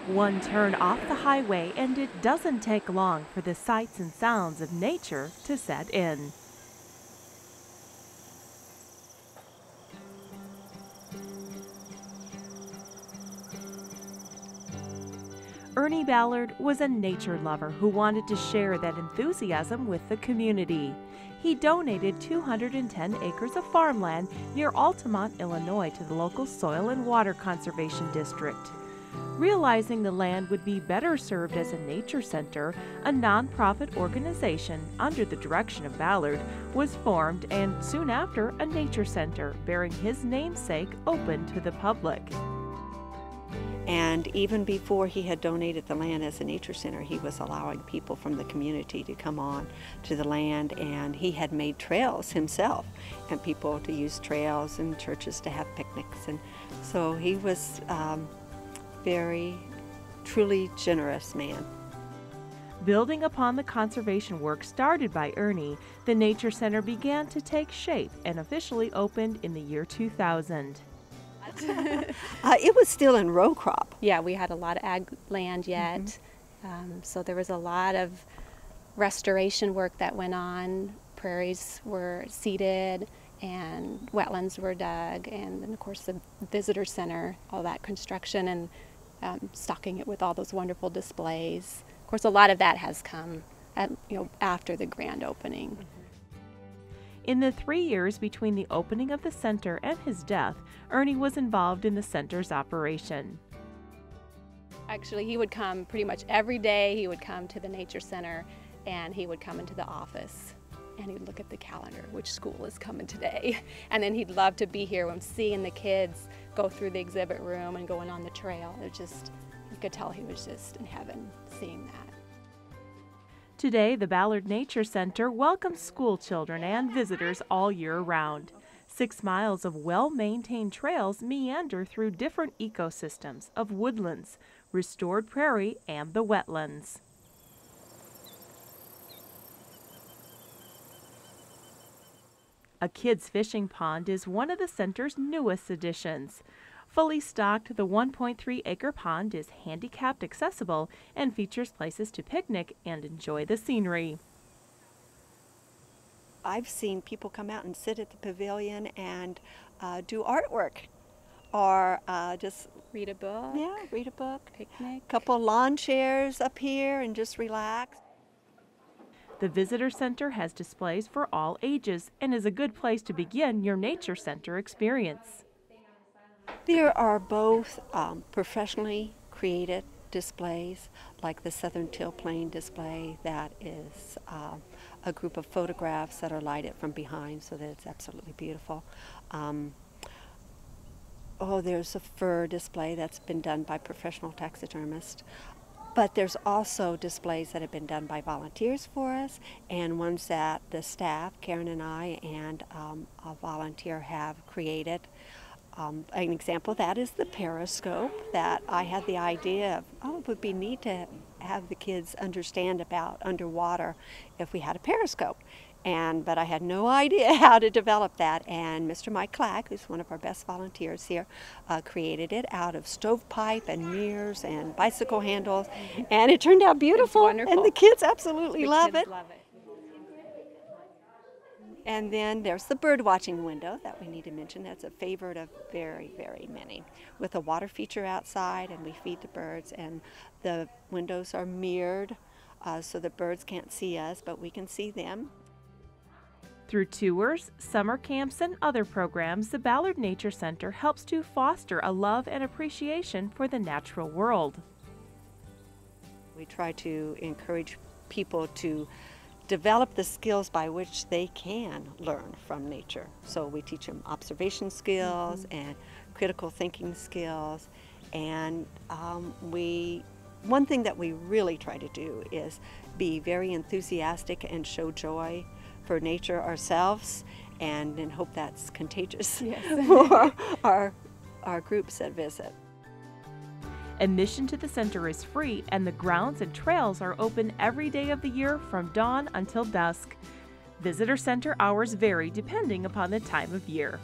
One turn off the highway and it doesn't take long for the sights and sounds of nature to set in. Ernie Ballard was a nature lover who wanted to share that enthusiasm with the community. He donated 210 acres of farmland near Altamont, Illinois to the local Soil and Water Conservation District. Realizing the land would be better served as a nature center, a nonprofit organization under the direction of Ballard was formed, and soon after a nature center bearing his namesake opened to the public. And even before he had donated the land as a nature center, he was allowing people from the community to come on to the land, and he had made trails himself and people to use trails and churches to have picnics. And so he was very, truly generous man. Building upon the conservation work started by Ernie, the Nature Center began to take shape and officially opened in the year 2000. It was still in row crop. Yeah, we had a lot of ag land yet, so there was a lot of restoration work that went on. Prairies were seeded and wetlands were dug, and then of course the visitor center, all that construction and stocking it with all those wonderful displays. Of course, a lot of that has come after the grand opening. In the 3 years between the opening of the center and his death, Ernie was involved in the center's operation. Actually, he would come pretty much every day. He would come to the Nature Center and he would come into the office and he'd look at the calendar, which school is coming today. And then he'd love to be here when seeing the kids go through the exhibit room and going on the trail. It just, you could tell he was just in heaven seeing that. Today, the Ballard Nature Center welcomes school children and visitors all year round. 6 miles of well-maintained trails meander through different ecosystems of woodlands, restored prairie, and the wetlands. A kids' fishing pond is one of the center's newest additions. Fully stocked, the 1.3-acre pond is handicapped accessible and features places to picnic and enjoy the scenery. I've seen people come out and sit at the pavilion and do artwork or just read a book. Yeah, read a book. Picnic. Couple lawn chairs up here and just relax. The visitor center has displays for all ages and is a good place to begin your nature center experience. There are both professionally created displays, like the Southern Till Plain display that is a group of photographs that are lighted from behind so that it's absolutely beautiful. There's a fur display that's been done by professional taxidermists. But there's also displays that have been done by volunteers for us, and ones that the staff, Karen and I, and a volunteer have created. An example of that is the Periscope that I had the idea of, it would be neat to have the kids understand about underwater if we had a periscope. But I had no idea how to develop that, and Mr. Mike Clack, who's one of our best volunteers here, created it out of stovepipe and mirrors and bicycle handles, and it turned out beautiful, and the kids absolutely love it. And then there's the bird watching window that we need to mention. That's a favorite of very, very many, with a water feature outside, and we feed the birds, and the windows are mirrored so the birds can't see us, but we can see them. Through tours, summer camps, and other programs, the Ballard Nature Center helps to foster a love and appreciation for the natural world. We try to encourage people to develop the skills by which they can learn from nature. So we teach them observation skills and critical thinking skills. And one thing that we really try to do is be very enthusiastic and show joy for nature ourselves, and then hope that's contagious for our groups that visit. Admission to the center is free, and the grounds and trails are open every day of the year from dawn until dusk. Visitor center hours vary depending upon the time of year.